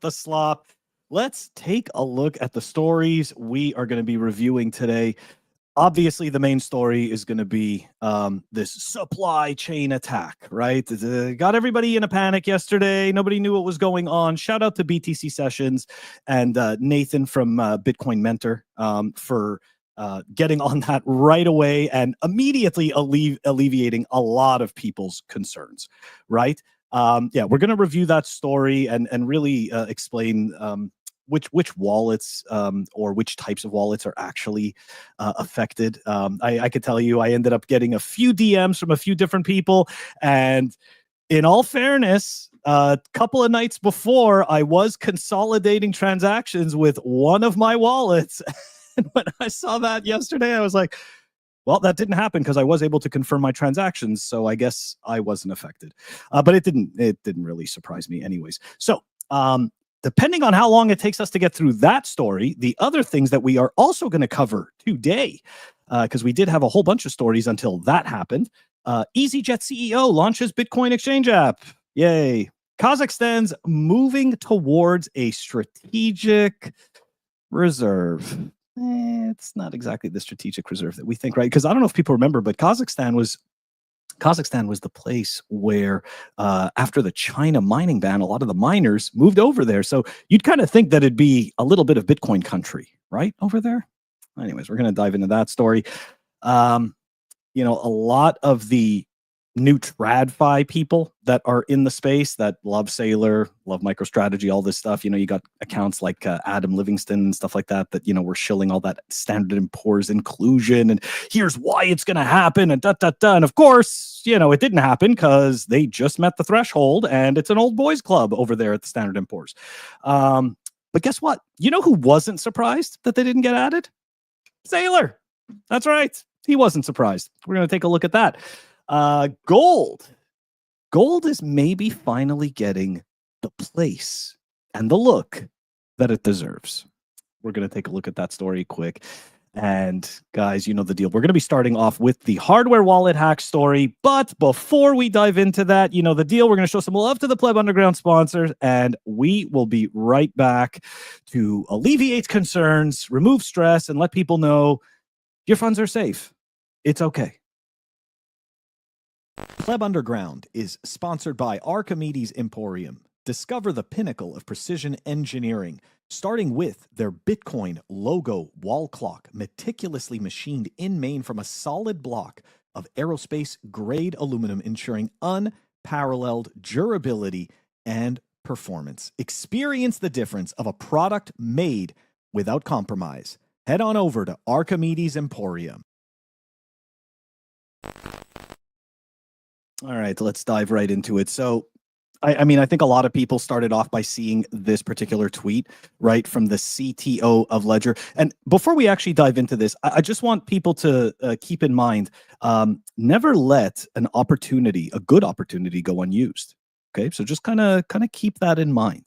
the slop. Let's take a look at the stories we are going to be reviewing today. Obviously, the main story is going to be this supply chain attack, right? Got everybody in a panic yesterday. Nobody knew what was going on. Shout out to BTC Sessions and Nathan from Bitcoin Mentor for getting on that right away and immediately alleviating a lot of people's concerns, right? Yeah, we're going to review that story and really explain which wallets or which types of wallets are actually affected. I could tell you I ended up getting a few DMs from a few different people, and in all fairness, a couple of nights before, I was consolidating transactions with one of my wallets. And when I saw that yesterday, I was like, well, that didn't happen because I was able to confirm my transactions, so I guess I wasn't affected. But it didn't really surprise me anyways. So depending on how long it takes us to get through that story, the other things that we are also going to cover today, because we did have a whole bunch of stories until that happened. Easyjet CEO launches Bitcoin exchange app. Yay. Kazakhstan's moving towards a strategic reserve. It's not exactly the strategic reserve that we think, right? Because I don't know if people remember, but Kazakhstan was the place where after the China mining ban, a lot of the miners moved over there. So you'd kind of think that it'd be a little bit of Bitcoin country, right, over there. Anyways, we're going to dive into that story. A lot of the new TradFi people that are in the space that love Saylor, love MicroStrategy, all this stuff. You got accounts like Adam Livingston and stuff like that were shilling all that Standard & Poor's inclusion and here's why it's going to happen and And of course, it didn't happen because they just met the threshold and it's an old boys club over there at the Standard & Poor's. But guess what? You know who wasn't surprised that they didn't get added? Saylor. That's right. He wasn't surprised. We're going to take a look at that. Gold is maybe finally getting the place and the look that it deserves. We're going to take a look at that story quick. And guys, you know the deal. We're going to be starting off with the hardware wallet hack story. But before we dive into that, you know the deal. We're going to show some love to the Pleb Underground sponsors, and we will be right back to alleviate concerns, remove stress, and let people know your funds are safe. It's okay. Pleb Underground is sponsored by Archimedes Emporium. Discover the pinnacle of precision engineering, starting with their Bitcoin logo wall clock, meticulously machined in Maine from a solid block of aerospace-grade aluminum, ensuring unparalleled durability and performance. Experience the difference of a product made without compromise. Head on over to Archimedes Emporium. All right, let's dive right into it. So, I think a lot of people started off by seeing this particular tweet, right, from the CTO of Ledger. And before we actually dive into this, I just want people to keep in mind, never let a good opportunity go unused. Okay, so just kind of keep that in mind.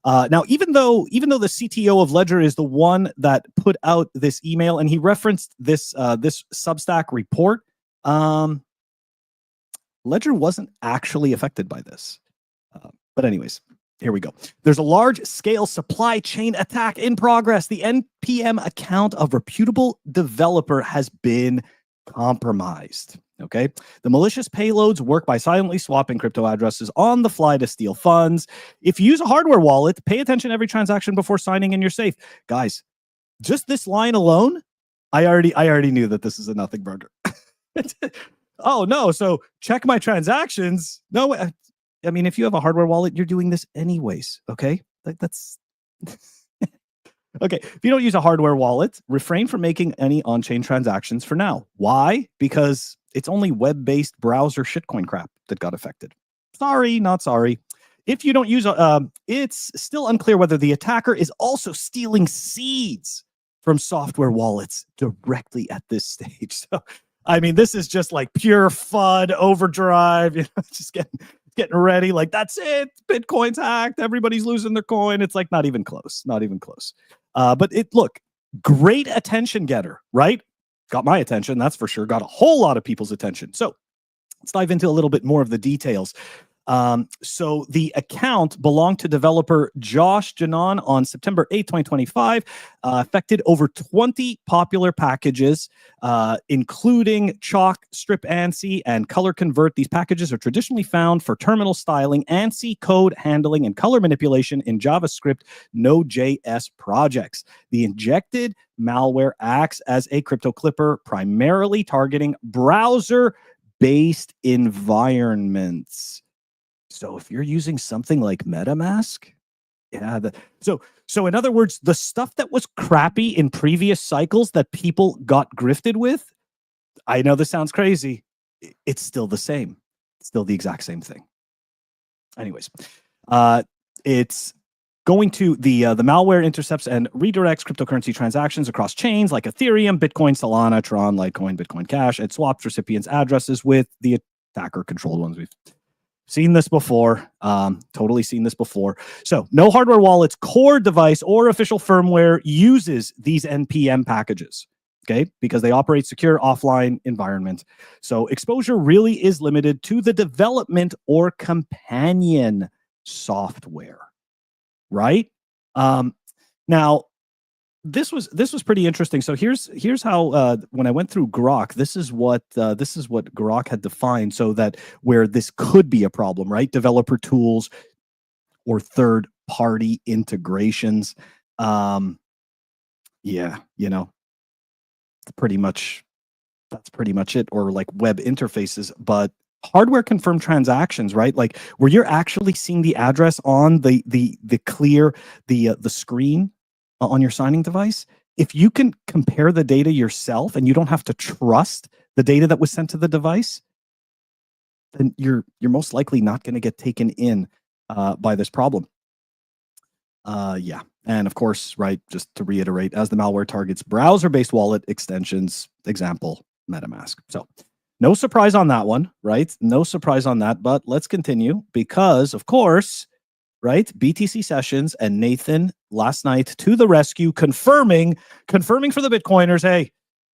Now, even though the CTO of Ledger is the one that put out this email, and he referenced this Substack report, Ledger wasn't actually affected by this. But anyways, here we go. There's a large-scale supply chain attack in progress. The NPM account of reputable developer has been compromised. Okay. The malicious payloads work by silently swapping crypto addresses on the fly to steal funds. If you use a hardware wallet, pay attention to every transaction before signing in your safe. Guys, just this line alone, I already knew that this is a nothing burger. Oh no, so check my transactions. No, I mean, if you have a hardware wallet, you're doing this anyways, okay? That's okay. If you don't use a hardware wallet, refrain from making any on-chain transactions for now. Why? Because it's only web-based browser shitcoin crap that got affected. Sorry, not sorry. If you don't use it's still unclear whether the attacker is also stealing seeds from software wallets directly at this stage. So I mean, this is just like pure FUD overdrive, just getting ready. Like, that's it. Bitcoin's hacked. Everybody's losing their coin. It's like not even close. But look, great attention getter, right? Got my attention, that's for sure. Got a whole lot of people's attention. So let's dive into a little bit more of the details. So the account belonged to developer Josh Janan on September 8th, 2025, affected over 20 popular packages, including Chalk, Strip ANSI, and Color Convert. These packages are traditionally found for terminal styling, ANSI code handling, and color manipulation in JavaScript Node.js projects. The injected malware acts as a crypto clipper, primarily targeting browser-based environments. So if you're using something like MetaMask, yeah. So in other words, the stuff that was crappy in previous cycles that people got grifted with, I know this sounds crazy. It's still the same. It's still the exact same thing. Anyways, it's going to the malware intercepts and redirects cryptocurrency transactions across chains like Ethereum, Bitcoin, Solana, Tron, Litecoin, Bitcoin Cash. It swaps recipients' addresses with the attacker-controlled ones. We've seen this before, totally seen this before. So no hardware wallet's core device or official firmware uses these NPM packages, okay? Because they operate secure offline environments. So exposure really is limited to the development or companion software, right? Now, this was pretty interesting. So here's how when I went through Grok, this is what Grok had defined, so that where this could be a problem, right? Developer tools or third-party integrations. Yeah, you know, that's pretty much it, or like web interfaces, but hardware confirmed transactions, right? Like where you're actually seeing the address on the screen on your signing device. If you can compare the data yourself and you don't have to trust the data that was sent to the device, then you're most likely not going to get taken in by this problem. Yeah. And of course, right, just to reiterate, as the malware targets browser-based wallet extensions, example, MetaMask. So no surprise on that one, right? No surprise on that, but let's continue because, of course, right, BTC Sessions and Nathan last night to the rescue, confirming for the Bitcoiners, hey,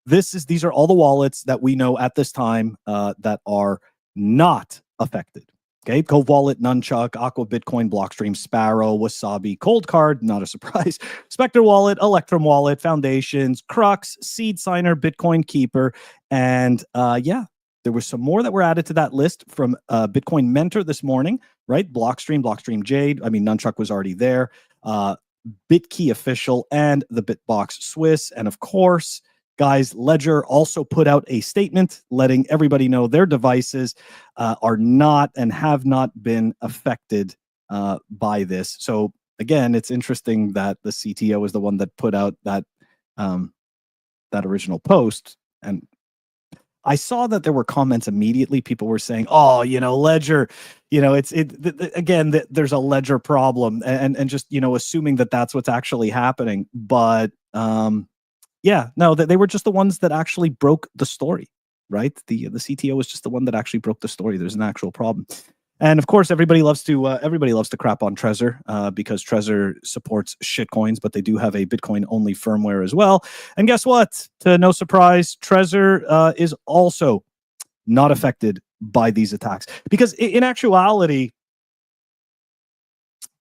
these are all the wallets that we know at this time that are not affected. Okay, Cove Wallet, Nunchuck, Aqua Bitcoin, Blockstream, Sparrow, Wasabi, Cold Card, not a surprise, Spectre Wallet, Electrum Wallet, Foundations, Crux, Seed Signer, Bitcoin Keeper, and yeah, there were some more that were added to that list from Bitcoin Mentor this morning, right? Blockstream Jade. I mean, Nunchuck was already there. BitKey Official and the Bitbox Swiss. And of course, guys, Ledger also put out a statement letting everybody know their devices are not and have not been affected by this. So again, it's interesting that the CTO is the one that put out that original post. And I saw that there were comments immediately. People were saying, "Oh, Ledger, again, there's a Ledger problem," and just assuming that that's what's actually happening. But yeah, no, they were just the ones that actually broke the story, right? The CTO was just the one that actually broke the story. There's an actual problem. And of course, everybody loves to crap on Trezor because Trezor supports shitcoins, but they do have a Bitcoin only firmware as well. And guess what? To no surprise, Trezor is also not affected by these attacks because in actuality,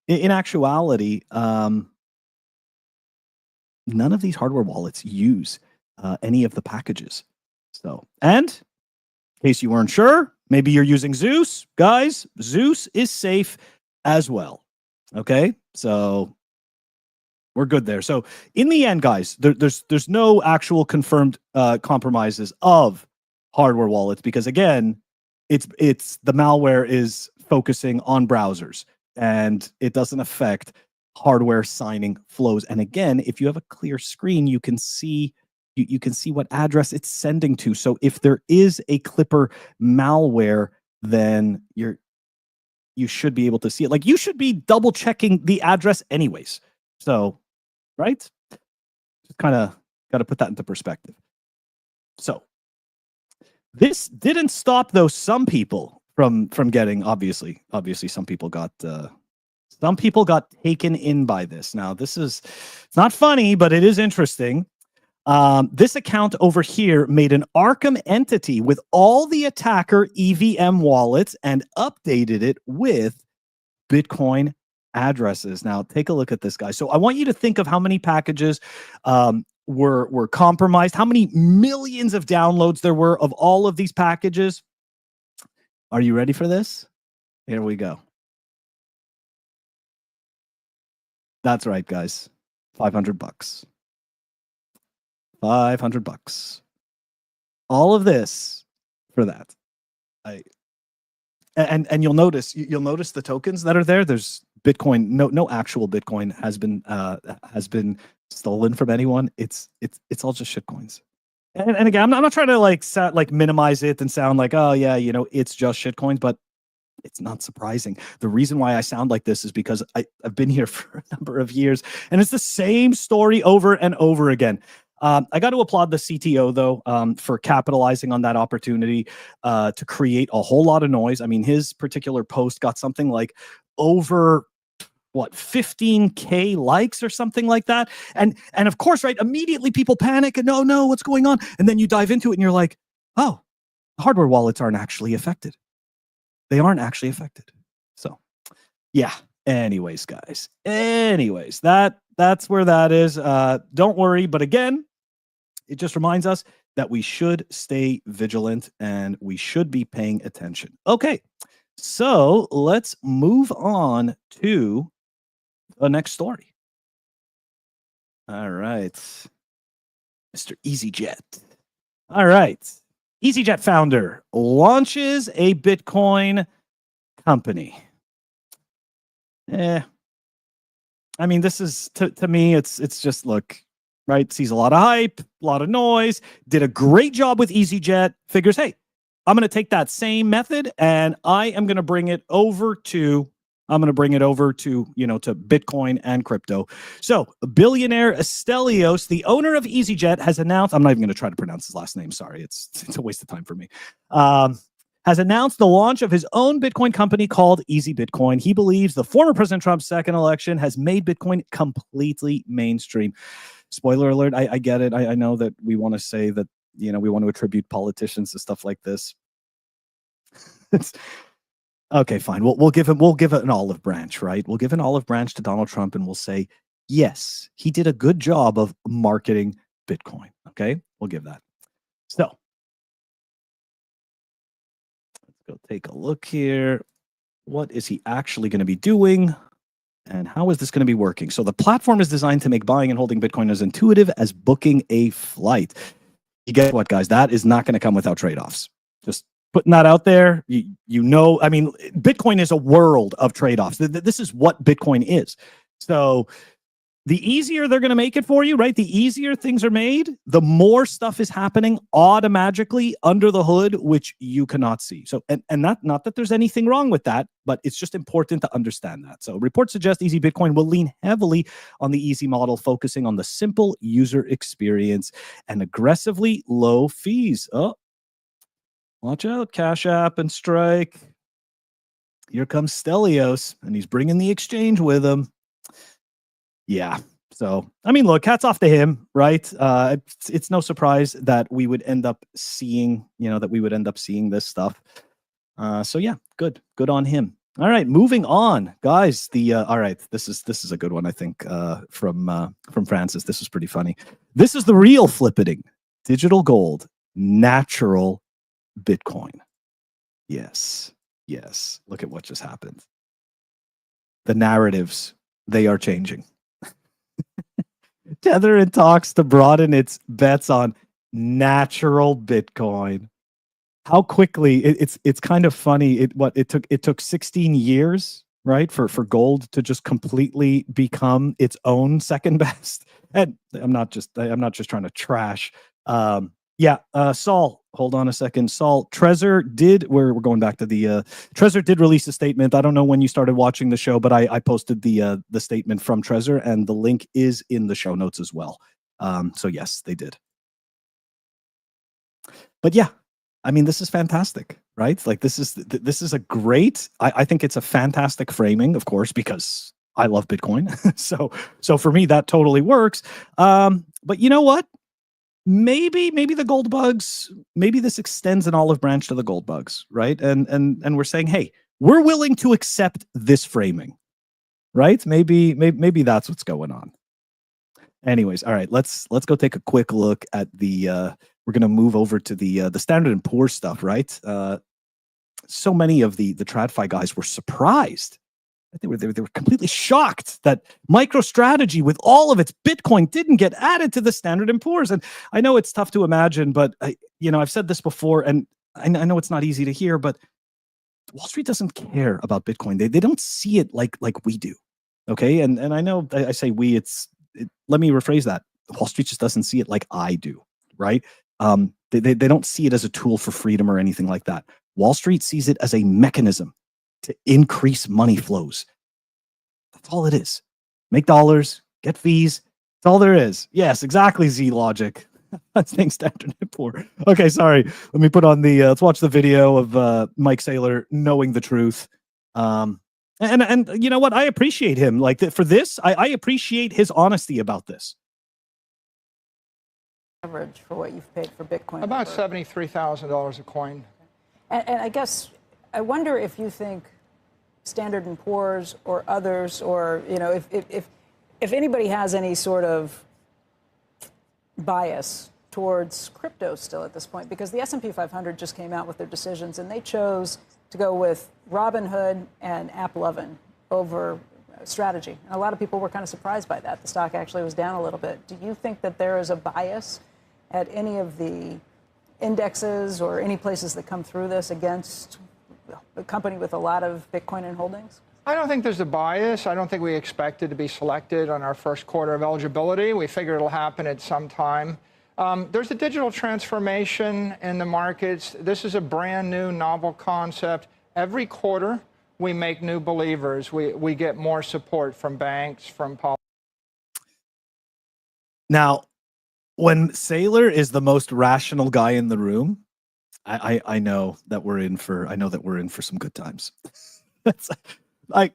none of these hardware wallets use any of the packages. So, and in case you weren't sure, maybe you're using Zeus. Guys, Zeus is safe as well. Okay, so we're good there. So in the end, guys, there's no actual confirmed compromises of hardware wallets because again, it's the malware is focusing on browsers and it doesn't affect hardware signing flows. And again, if you have a clear screen, you can see what address it's sending to. So if there is a Clipper malware, then you should be able to see it. Like you should be double checking the address anyways. So, right? Just kind of got to put that into perspective. So this didn't stop though some people from getting obviously some people got taken in by this. Now, it's not funny, but it is interesting. This account over here made an Arkham entity with all the attacker EVM wallets and updated it with Bitcoin addresses. Now, take a look at this, guys. So I want you to think of how many packages were compromised, how many millions of downloads there were of all of these packages. Are you ready for this? Here we go. That's right, guys. $500. $500. All of this for that. And you'll notice the tokens that are there. There's Bitcoin. No actual Bitcoin has been stolen from anyone. It's all just shitcoins. And again, I'm not trying to minimize it and sound like, oh yeah, it's just shitcoins, but it's not surprising. The reason why I sound like this is because I've been here for a number of years, and it's the same story over and over again. I got to applaud the CTO, though, for capitalizing on that opportunity to create a whole lot of noise. I mean, his particular post got something like over 15K likes or something like that. And of course, right, immediately people panic and no, what's going on? And then you dive into it and you're like, oh, hardware wallets aren't actually affected. They aren't actually affected. So yeah. Anyways, guys. Anyways, that's where that is. Don't worry. But again, it just reminds us that we should stay vigilant and we should be paying attention. Okay. So let's move on to the next story. All right. Mr. Easyjet. All right. Easyjet founder launches a Bitcoin company. I mean, this is to me, it's just look, right? Sees a lot of hype, a lot of noise, did a great job with Easyjet, figures, hey, I'm going to take that same method and I am going to bring it over to to Bitcoin and crypto. So billionaire Stelios, the owner of Easyjet, has announced, I'm not even going to try to pronounce his last name. Sorry. It's a waste of time for me. Has announced the launch of his own Bitcoin company called Easy Bitcoin. He believes the former President Trump's second election has made Bitcoin completely mainstream. Spoiler alert, I get it. I know that we want to say that, we want to attribute politicians to stuff like this. It's okay, fine. We'll give it an olive branch, right? We'll give an olive branch to Donald Trump and we'll say, yes, he did a good job of marketing Bitcoin. Okay, we'll give that. So let's go take a look here. What is he actually going to be doing? And how is this going to be working? So the platform is designed to make buying and holding Bitcoin as intuitive as booking a flight. You guess what, guys? That is not going to come without trade-offs. Just putting that out there. I mean, Bitcoin is a world of trade-offs. This is what Bitcoin is. So the easier they're going to make it for you, right? The easier things are made, the more stuff is happening automatically under the hood, which you cannot see. So, and not that there's anything wrong with that, but it's just important to understand that. So reports suggest Easy Bitcoin will lean heavily on the easy model, focusing on the simple user experience and aggressively low fees. Oh, watch out, Cash App and Strike. Here comes Stelios, and he's bringing the exchange with him. Yeah. So, I mean, look, hats off to him, right? It's no surprise that we would end up seeing, this stuff. So yeah, good on him. All right, moving on, guys. All right, this is a good one, I think, from Francis. This is pretty funny. This is the real flippiting digital gold, natural Bitcoin. Yes. Look at what just happened. The narratives, they are changing. Tether in talks to broaden its bets on natural Bitcoin. How quickly it's kind of funny. It took 16 years, right, for gold to just completely become its own second best. And I'm not just trying to trash. Saul, hold on a second. Saul, Trezor did, we're going back to the, Trezor did release a statement. I don't know when you started watching the show, but I posted the statement from Trezor, and the link is in the show notes as well. So yes, they did. But yeah, I mean, this is fantastic, right? Like this is a great, I think it's a fantastic framing, of course, because I love Bitcoin. So for me, that totally works. But you know what? maybe the gold bugs, maybe this extends an olive branch to the gold bugs, right? And we're saying, hey, we're willing to accept this framing, right? Maybe that's what's going on. Anyways, all right, let's go take a quick look at the we're going to move over to the Standard and Poor's stuff, right? So many of the TradFi guys were surprised. They were completely shocked that MicroStrategy, with all of its Bitcoin, didn't get added to the Standard and Poor's. And I know it's tough to imagine, but I've said this before, and I know it's not easy to hear, but Wall Street doesn't care about Bitcoin. They don't see it like we do. Okay, and I know I say we. Let me rephrase that. Wall Street just doesn't see it like I do, right? They don't see it as a tool for freedom or anything like that. Wall Street sees it as a mechanism to increase money flows. That's all it is. Make dollars, get fees. That's all there is. Yes, exactly. Z logic. That's things Standard and Poor. Okay, sorry. Let me put on the. Let's watch the video of Mike Saylor knowing the truth. And you know what? I appreciate him. Like for this, I appreciate his honesty about this. Average for what you've paid for Bitcoin? About $73,000 a coin. And I guess I wonder if you think Standard and Poor's or others, or if anybody has any sort of bias towards crypto still at this point, because the S&P 500 just came out with their decisions and they chose to go with Robinhood and AppLovin over strategy. And a lot of people were kind of surprised by that. The stock actually was down a little bit. Do you think that there is a bias at any of the indexes or any places that come through this against a company with a lot of Bitcoin in holdings? I don't think there's a bias. I don't think we expected to be selected on our first quarter of eligibility. We figure it'll happen at some time. There's a digital transformation in the markets. This is a brand new, novel concept. Every quarter, we make new believers. We get more support from banks, from politicians. Now, when Saylor is the most rational guy in the room, I know that we're in for some good times. I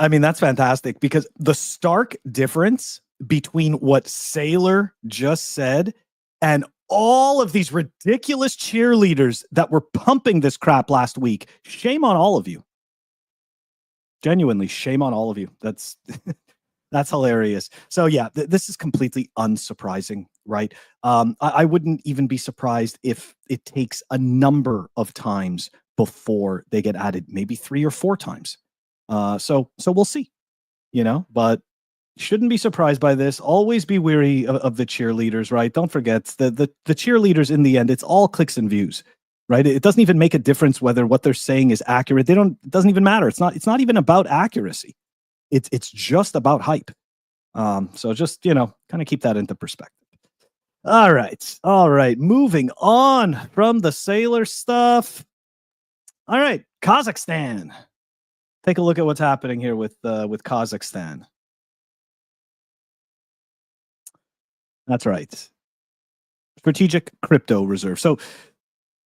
mean, that's fantastic, because the stark difference between what Saylor just said and all of these ridiculous cheerleaders that were pumping this crap last week, shame on all of you. Genuinely, shame on all of you. That's that's hilarious. So yeah, this is completely unsurprising, right? I wouldn't even be surprised if it takes a number of times before they get added, maybe 3 or 4 times. So we'll see, but shouldn't be surprised by this. Always be wary of the cheerleaders, right? Don't forget the cheerleaders in the end, it's all clicks and views, right? It doesn't even make a difference whether what they're saying is accurate. It doesn't even matter. It's not even about accuracy. It's just about hype. So just, kind of keep that into perspective. All right. Moving on from the Saylor stuff. All right. Kazakhstan. Take a look at what's happening here with Kazakhstan. That's right. Strategic crypto reserve. So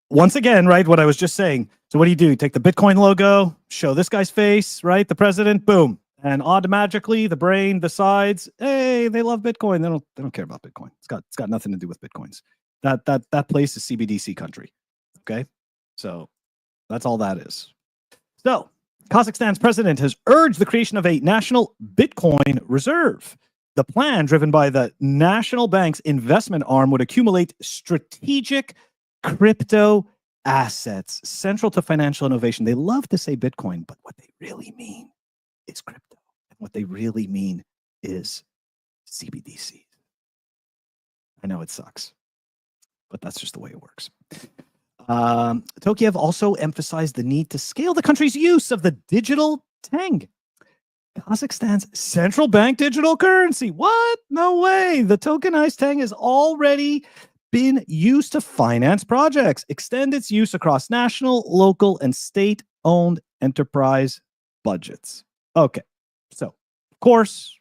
once again, right, what I was just saying. So what do? You take the Bitcoin logo, show this guy's face, right? The president, boom. And automatically the brain decides, hey, they love Bitcoin. They don't care about Bitcoin. It's got nothing to do with Bitcoins. That place is CBDC country. Okay? So that's all that is. So Kazakhstan's president has urged the creation of a national Bitcoin reserve. The plan, driven by the national bank's investment arm, would accumulate strategic crypto assets central to financial innovation. They love to say Bitcoin, but what they really mean is crypto. And what they really mean is CBDCs. I know it sucks, but that's just the way it works. Tokiev also emphasized the need to scale the country's use of the digital tenge, Kazakhstan's central bank digital currency. What? No way. The tokenized tenge has already been used to finance projects, extend its use across national, local, and state-owned enterprise budgets. Okay, so of course,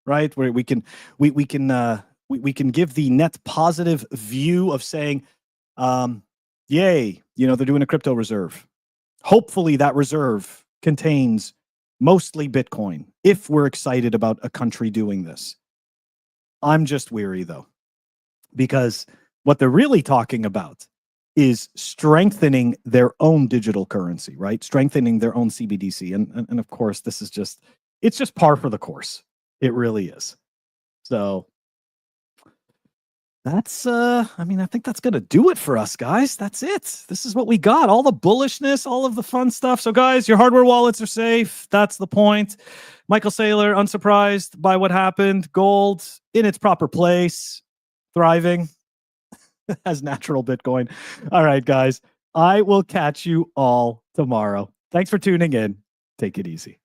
right, where we can give the net positive view of saying, yay, they're doing a crypto reserve. Hopefully that reserve contains mostly Bitcoin, if we're excited about a country doing this. I'm just weary, though. because what they're really talking about is strengthening their own digital currency, right? Strengthening their own CBDC. And of course, this is just, it's just par for the course. It really is. So that's, I mean, I think that's going to do it for us, guys. That's it. This is what we got. All the bullishness, all of the fun stuff. So guys, your hardware wallets are safe. That's the point. Michael Saylor, unsurprised by what happened. Gold in its proper place, thriving as natural Bitcoin. All right, guys. I will catch you all tomorrow. Thanks for tuning in. Take it easy.